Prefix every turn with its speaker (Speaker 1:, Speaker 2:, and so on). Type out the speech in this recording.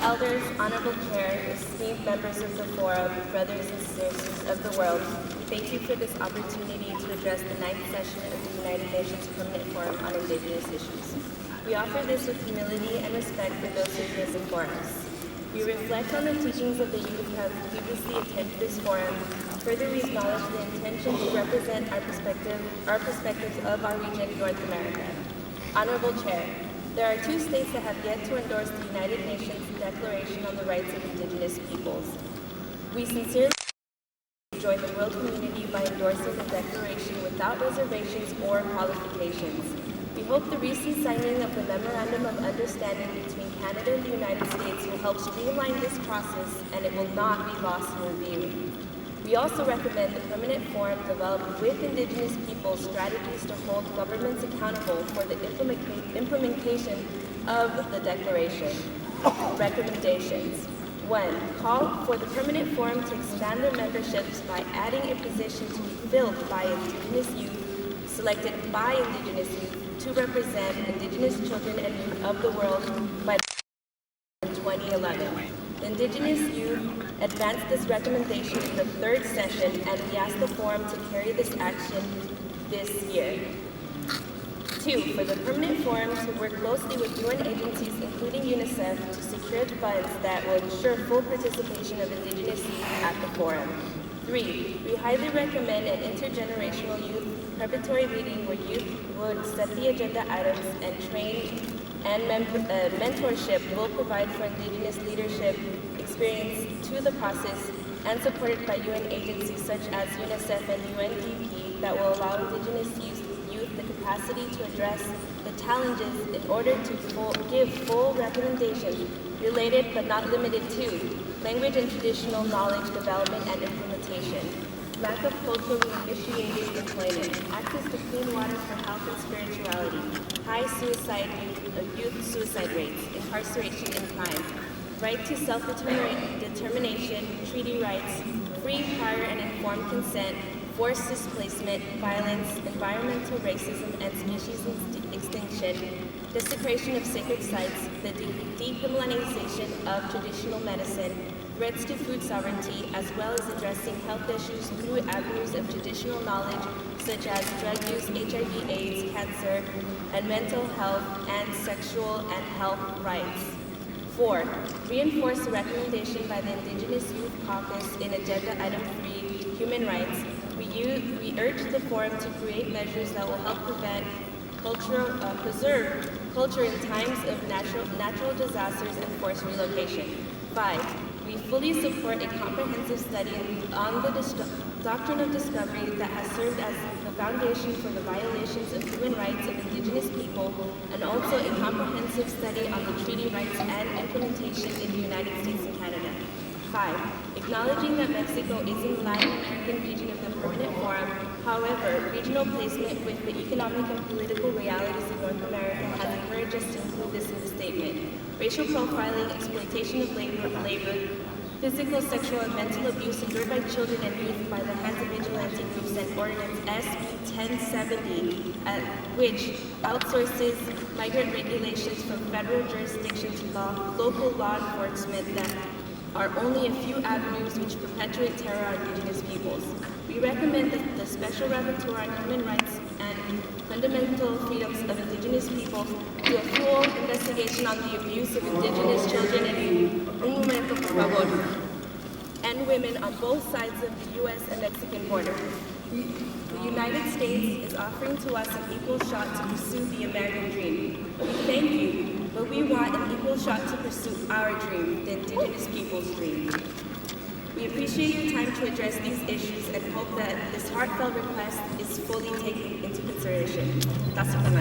Speaker 1: elders, honorable chair, esteemed members of the forum, brothers and sisters of the world, thank you for this opportunity to address the 9th session of the United Nations Permanent Forum on Indigenous Issues. We offer this with humility and respect for those who have risen before us. We reflect on the teachings of the youth who have previously attended this forum. Further, we acknowledge the intention to represent our perspectives of our region, North America. Honorable Chair, there are 2 states that have yet to endorse the United Nations Declaration on the Rights of Indigenous Peoples. We sincerely join the world community by endorsing the declaration without reservations or qualifications. We hope the recent signing of the Memorandum of Understanding between Canada and the United States will help streamline this process and it will not be lost in review. We also recommend the Permanent Forum develop with Indigenous peoples strategies to hold governments accountable for the implementation of the Declaration. Recommendations. 1. Call for the Permanent Forum to expand their memberships by adding a position to be filled by Indigenous youth, selected by Indigenous youth, to represent Indigenous children and youth of the world by 2011. The Indigenous youth advanced this recommendation in the 3rd session, and we ask the Forum to carry this action this year. 2. For the Permanent Forum to work closely with UN agencies, including UNICEF, to secure funds that will ensure full participation of Indigenous youth at the Forum. 3. We highly recommend an intergenerational youth preparatory meeting where youth would set the agenda items and train and mentorship will provide for Indigenous leadership experience to the process and supported by UN agencies such as UNICEF and UNPFII that will allow Indigenous youth the capacity to address the challenges in order to give full recommendations related but not limited to language and traditional knowledge development and implementation, lack of culturally initiated employment, access to clean water for health and spirituality, high youth suicide rates, incarceration and crime, right to self-determination, treaty rights, free, prior, and informed consent, forced displacement, violence, environmental racism and species extinction, desecration of sacred sites, the decriminalization of traditional medicine, threats to food sovereignty, as well as addressing health issues through avenues of traditional knowledge such as drug use, HIV, AIDS, cancer, and mental health and sexual and health rights. 4. Reinforce the recommendation by the Indigenous Youth Caucus in Agenda Item 3, Human Rights. We urge the Forum to create measures that will help preserve culture in times of natural disasters and forced relocation. 5. We fully support a comprehensive study on the doctrine of discovery that has served as the foundation for the violations of human rights of Indigenous people, and also a comprehensive study on the treaty rights and implementation in the United States and Canada. 5. Acknowledging that Mexico is in the Latin American region of the Permanent Forum, however, regional placement with the economic and political realities of North America has encouraged us to include this in the statement. Racial profiling, exploitation of labor, physical, sexual, and mental abuse endured by children and youth by the hands of vigilante groups, and Ordinance SB 1070, which outsources migrant regulations from federal jurisdiction to local law enforcement that are only a few avenues which perpetuate terror on Indigenous peoples. We recommend that the Special Rapporteur on Human Rights and Fundamental Freedoms of Indigenous Peoples do a full investigation on the abuse of Indigenous children and women on both sides of the U.S. and Mexican border. The United States is offering to us an equal shot to pursue the American dream. We thank you, but we want an equal shot to pursue our dream, the Indigenous people's dream. We appreciate your time to address these issues and hope that this heartfelt request is fully taken into consideration. That's what I'm